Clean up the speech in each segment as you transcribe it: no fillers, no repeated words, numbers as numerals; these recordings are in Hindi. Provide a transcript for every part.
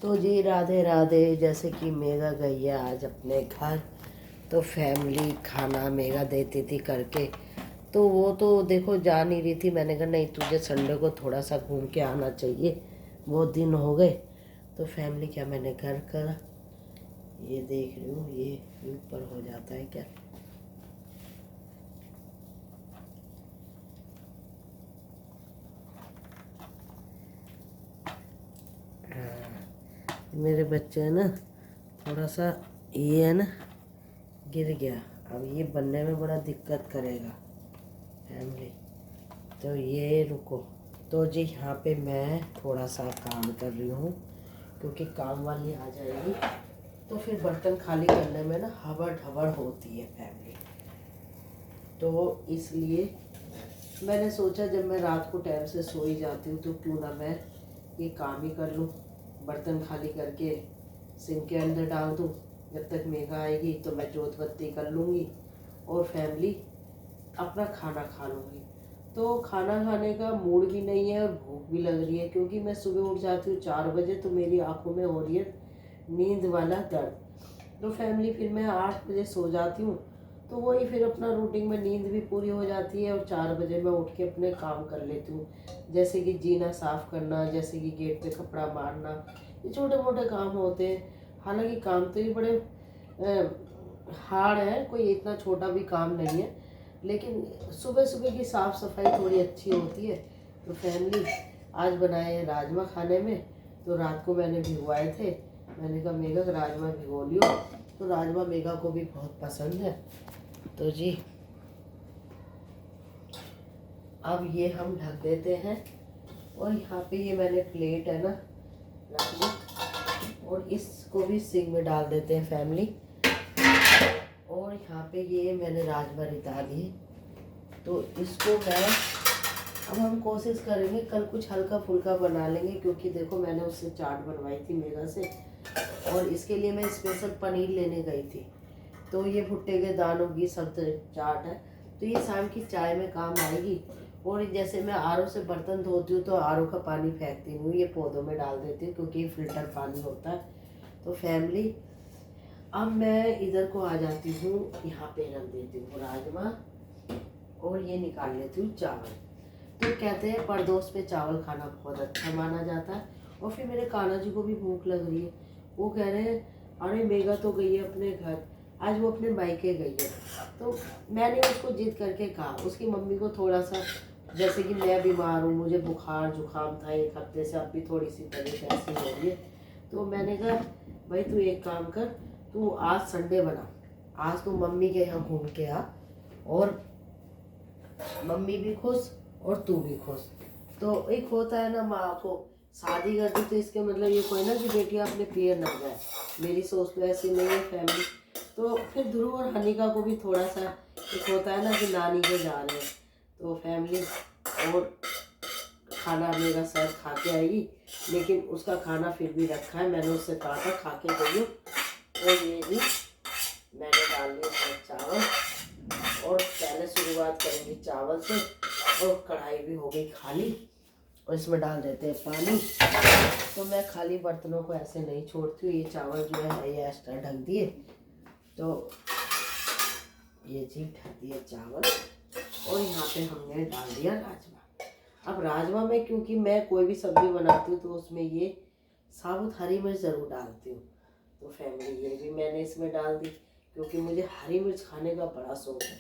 तो जी राधे राधे। जैसे कि मेगा गई है आज अपने घर, तो फैमिली खाना मेगा देती थी करके। तो वो तो देखो जा नहीं रही थी। मैंने कहा नहीं, तुझे संडे को थोड़ा सा घूम के आना चाहिए, बहुत दिन हो गए। तो फैमिली क्या मैंने घर करा, ये देख रही हूँ, ये ऊपर हो जाता है क्या। मेरे बच्चे है ना, थोड़ा सा ये है ना, गिर गया। अब ये बनने में बड़ा दिक्कत करेगा फैमिली। तो ये रुको। तो जी यहाँ पे मैं थोड़ा सा काम कर रही हूँ, क्योंकि काम वाली आ जाएगी तो फिर बर्तन खाली करने में ना हबड़ हबड़ होती है फैमिली। तो इसलिए मैंने सोचा जब मैं रात को टाइम से सो ही जाती हूँ तो क्यों ना मैं ये काम ही कर लूँ। बर्तन खाली करके सिंक के अंदर डाल दूँ, जब तक मेघा आएगी तो मैं जोत बत्ती कर लूँगी और फैमिली अपना खाना खा लूँगी। तो खाना खाने का मूड भी नहीं है और भूख भी लग रही है, क्योंकि मैं सुबह उठ जाती हूँ 4 बजे, तो मेरी आंखों में हो रही है नींद वाला दर्द। तो फैमिली फिर मैं 8 बजे सो जाती हूँ, तो वही फिर अपना रूटीन में नींद भी पूरी हो जाती है और 4 बजे मैं उठ के अपने काम कर लेती हूँ। जैसे कि जीना साफ़ करना, जैसे कि गेट पे कपड़ा मारना, ये छोटे मोटे काम होते हैं। हालांकि काम तो ये बड़े हार्ड है, कोई इतना छोटा भी काम नहीं है, लेकिन सुबह सुबह की साफ़ सफाई थोड़ी अच्छी होती है। तो फैमिली आज बनाए हैं राजमा खाने में। तो रात को मैंने भिगवाए थे, मैंने कहा मेघा राजमा भिगो लियो। तो राजमा मेघा को भी बहुत पसंद है। तो जी अब ये हम ढक देते हैं और यहाँ पे ये मैंने प्लेट है ना रख ली और इसको भी सिंक में डाल देते हैं फैमिली। और यहाँ पे ये मैंने राजमा रिता दिए, तो इसको मैं अब हम कोशिश करेंगे कल कुछ हल्का फुल्का बना लेंगे, क्योंकि देखो मैंने उससे चाट बनवाई थी मेघा से, और इसके लिए मैं स्पेशल पनीर लेने गई थी। तो ये भुट्टे के दानों की सब्जी चाट है, तो ये शाम की चाय में काम आएगी। और जैसे मैं आरओ से बर्तन धोती हूँ तो आरओ का पानी फेंकती हूँ, ये पौधों में डाल देती हूँ, क्योंकि ये फिल्टर पानी होता है। तो फैमिली अब मैं इधर को आ जाती हूँ, यहाँ पे रख देती हूँ राजमा और ये निकाल लेती हूँ चावल। तो कहते हैं परदोस पे चावल खाना बहुत अच्छा माना जाता है। और फिर मेरे कान्हा जी को भी भूख लग रही है, वो कह रहे हैं अरे मेघा तो गई है अपने घर, आज वो अपने मायके गई है। तो मैंने उसको जिद करके कहा, उसकी मम्मी को थोड़ा सा, जैसे कि मैं बीमार हूँ, मुझे बुखार जुकाम था 1 हफ्ते से, अब भी थोड़ी सी तबीयत ऐसी हो रही है। तो मैंने कहा भाई तू एक काम कर, तू आज संडे बना, आज तू मम्मी के यहाँ घूम के आ, और मम्मी भी खुश और तू भी खुश। तो एक होता है ना, माँ को शादी कर दी तो इसके मतलब ये कोई ना कि बेटी अपने पैर ना जाए, मेरी सोच तो ऐसी नहीं है फैमिली। तो फिर ध्रुव और हनिका को भी थोड़ा सा एक होता है ना कि नानी के जा रहे हैं, तो फैमिली और खाना मेरा शायद खा के आएगी, लेकिन उसका खाना फिर भी रखा है, मैंने उससे कहा था खा के गई। और ये भी मैंने डाल दिए चावल, और पहले शुरुआत करेंगे चावल से, और कढ़ाई भी हो गई खाली, और इसमें डाल देते हैं पानी। तो मैं खाली बर्तनों को ऐसे नहीं छोड़ती हूँ, ये चावल जो है ये एक्स्ट्रा ढक दिए। तो ये जी ढक दिए चावल, और यहाँ पे हमने डाल दिया राजमा। अब राजमा में क्योंकि मैं कोई भी सब्जी बनाती हूँ तो उसमें ये साबुत हरी मिर्च ज़रूर डालती हूँ। तो फैमिली ये भी मैंने इसमें डाल दी, क्योंकि मुझे हरी मिर्च खाने का बड़ा शौक है।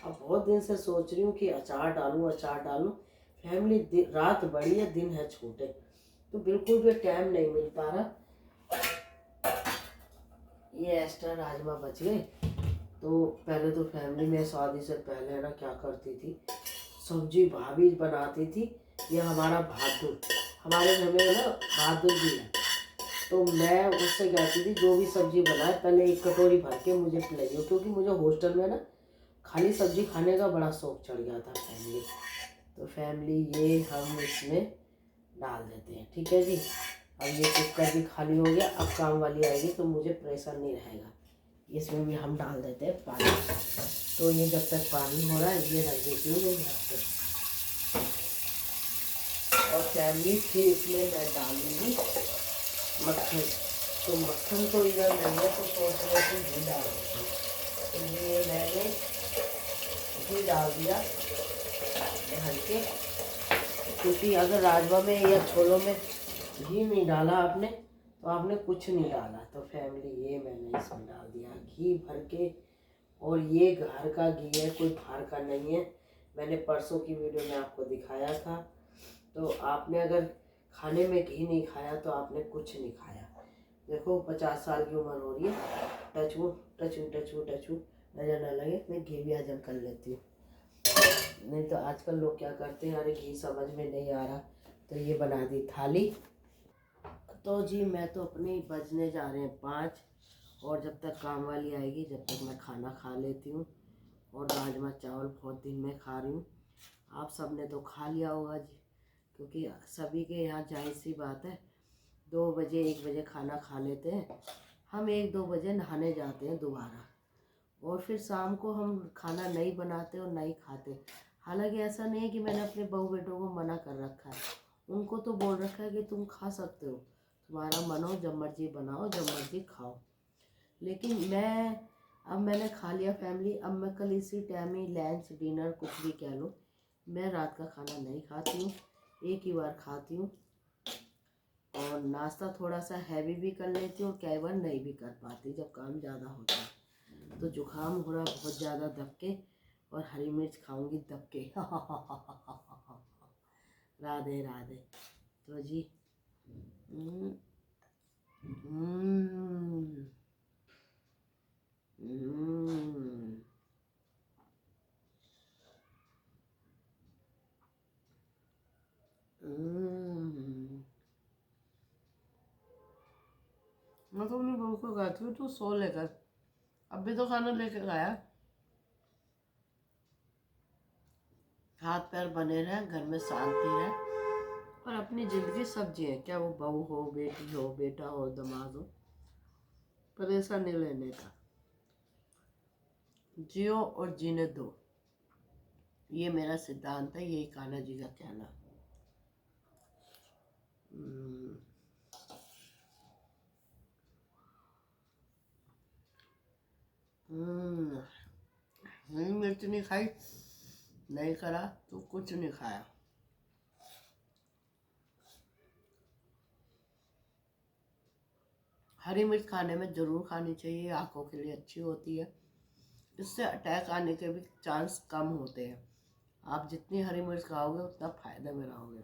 अब बहुत दिन से सोच रही हूँ कि अचार डालूँ अचार डालूँ। फैमिली रात बड़ी है, दिन है छोटे, तो बिल्कुल भी टाइम नहीं मिल पा रहा। ये एक्स्ट्रा राजमा बच गए। तो पहले तो फैमिली में शादी से पहले ना क्या करती थी, सब्जी भाभी बनाती थी। ये हमारा बहादुर, हमारे घर में ना बहादुर जी है, तो मैं उससे कहती थी जो भी सब्जी बनाए पहले 1 कटोरी भर के मुझे पिलाइए, क्योंकि मुझे हॉस्टल में ना खाली सब्जी खाने का बड़ा शौक चढ़ गया था फैमिली। तो फैमिली ये हम इसमें डाल देते हैं, ठीक है जी। अब ये कुकर भी खाली हो गया, अब काम वाली आएगी तो मुझे प्रेशर नहीं रहेगा। इसमें भी हम डाल देते हैं पानी। तो ये जब तक पानी हो रहा है ये रख देती हूँ मैं यहाँ पे, और फैमिली फिर इसमें मैं डालूँगी मक्खन, तो मक्खन तो इधर नहीं है, तो सोच रहे थे घी डाल देती, तो ये मैंने घी डाल दिया भर के, क्योंकि अगर राजमा में या छोलों में घी नहीं डाला आपने तो आपने कुछ नहीं डाला। तो फैमिली ये मैंने इसमें डाल दिया घी भर के, और ये घर का घी है, कोई बाहर का नहीं है। मैंने परसों की वीडियो में आपको दिखाया था। तो आपने अगर खाने में घी नहीं खाया तो आपने कुछ नहीं खाया। देखो 50 साल की उम्र हो रही है, टचू टचू टचू टचू, नजर ना लगे, मैं घी भी हजम कर लेती हूँ। नहीं तो आजकल लोग क्या करते हैं, अरे घी समझ में नहीं आ रहा, तो ये बना दी थाली। तो जी मैं तो अपने बजने जा रहे हैं 5, और जब तक काम वाली आएगी जब तक मैं खाना खा लेती हूँ। और राजमा चावल बहुत दिन में खा रही हूँ। आप सब ने तो खा लिया होगा जी, क्योंकि सभी के यहाँ जाहिर सी बात है 2 बजे 1 बजे खाना खा लेते हैं। हम 1-2 बजे नहाने जाते हैं दोबारा, और फिर शाम को हम खाना नहीं बनाते और नहीं खाते। हालांकि ऐसा नहीं है कि मैंने अपने बहू बेटों को मना कर रखा है, उनको तो बोल रखा है कि तुम खा सकते हो, तुम्हारा मन हो जब मर्जी बनाओ जब मर्जी खाओ। लेकिन अब मैंने खा लिया फैमिली। अब मैं कल इसी टाइम ही लंच डिनर कुछ भी कह लो, मैं रात का खाना नहीं खाती हूँ, एक ही बार खाती हूँ। और नाश्ता थोड़ा सा हैवी भी कर लेती हूँ, और कई बार नहीं भी कर पाती जब काम ज़्यादा होता है। तो जुकाम हो रहा बहुत ज़्यादा दबके, और हरी मिर्च खाऊंगी दबके। राधे राधे। तो जी हम्म, हम्म, हम्म, हम्म। मैं तो अपनी बहू को कहती हूँ तू सो लेकर, अब भी तो खाना लेके गया। हाथ पैर बने रहे, घर में शांति रहे, और अपनी जिंदगी सब जिए, क्या वो बहू हो, बेटी हो, बेटा हो, दामाद हो, परेशान नहीं लेने का। जियो और जीने दो, ये मेरा सिद्धांत है, यही कान्हा जी का कहना। हम्म, हरी मिर्च नहीं खाई, नहीं करा तो कुछ नहीं खाया। हरी मिर्च खाने में ज़रूर खानी चाहिए, आंखों के लिए अच्छी होती है, इससे अटैक आने के भी चांस कम होते हैं। आप जितनी हरी मिर्च खाओगे उतना फायदे में रहोगे।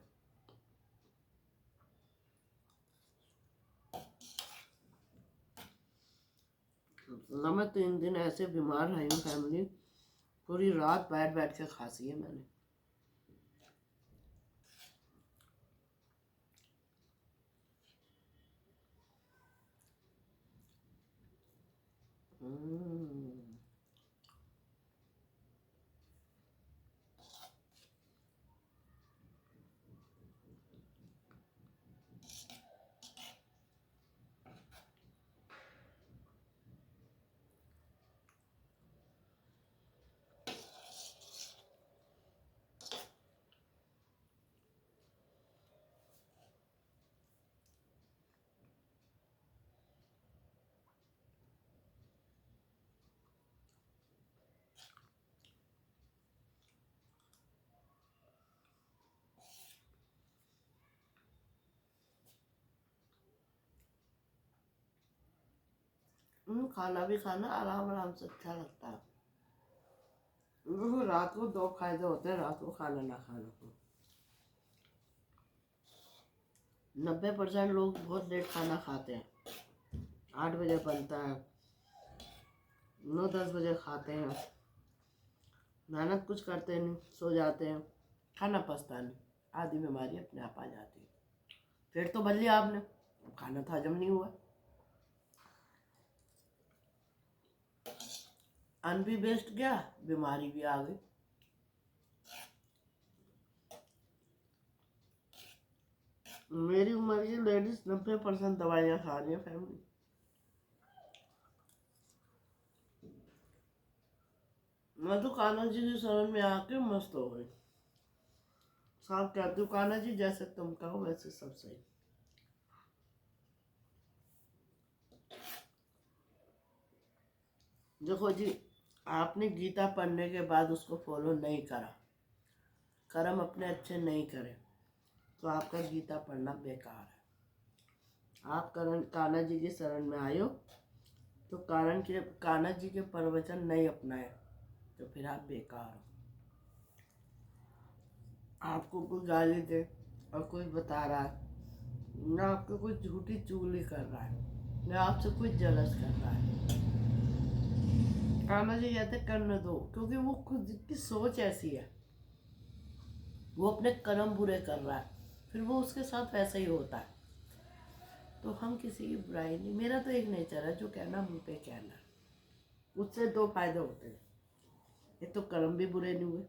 ना मैं 3 दिन ऐसे बीमार रही हूँ फैमिली, पूरी रात बैठ बैठ के खांसी है मैंने। हम्म, खाना भी खाना आराम आराम से अच्छा लगता है। रात को 2 फायदे होते हैं रात को खाना ना खाने को। 90% लोग बहुत लेट खाना खाते हैं, 8 बजे बनता है, 9-10 बजे खाते हैं, मेहनत कुछ करते नहीं, सो जाते हैं, खाना पचता नहीं, आधी बीमारी अपने आप आ जाती है। पेट तो भर लिया आपने, खाना तो हजम नहीं हुआ, अन्न भी वेस्ट गया, बीमारी भी आ गई। मेरी उम्र की लेडीज 90% दवाइयाँ खा रही है फैमिली। मैं तो कान्हा जी की शरण में आके मस्त हो गई। साहब कहती हूँ कान्हा जी जैसे तुम कहो वैसे सब सही। देखो जी, आपने गीता पढ़ने के बाद उसको फॉलो नहीं करा, कर्म अपने अच्छे नहीं करे, तो आपका गीता पढ़ना बेकार है। आप करण कान्हा जी की शरण में आए हो, तो कान्हा जी के प्रवचन नहीं अपनाए, तो फिर आप बेकार हो। आपको कोई गाली दे और कोई बता रहा है ना, आपको कोई झूठी चुगली कर रहा है ना, आपसे कोई जलस कर रहा है, कान्हा जी कहते करने दो, क्योंकि वो खुद की सोच ऐसी है, वो अपने कर्म बुरे कर रहा है, फिर वो उसके साथ वैसा ही होता है। तो हम किसी की बुराई नहीं, मेरा तो एक नेचर है, जो कहना मुंह पे कहना, उससे दो फायदे होते हैं, एक तो कर्म भी बुरे नहीं हुए,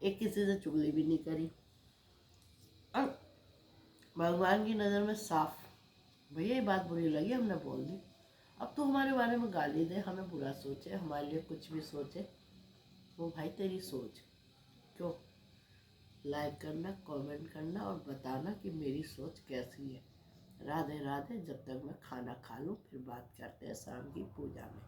एक किसी से चुगली भी नहीं करी, और भगवान की नज़र में साफ। भैया ये बात बुरी लगी, हमने बोल दी, अब तो हमारे बारे में गाली दे, हमें बुरा सोचे, हमारे लिए कुछ भी सोचे, वो भाई तेरी सोच। क्यों? लाइक करना, कमेंट करना और बताना कि मेरी सोच कैसी है। राधे राधे। जब तक मैं खाना खा लूँ फिर बात करते हैं शाम की पूजा में।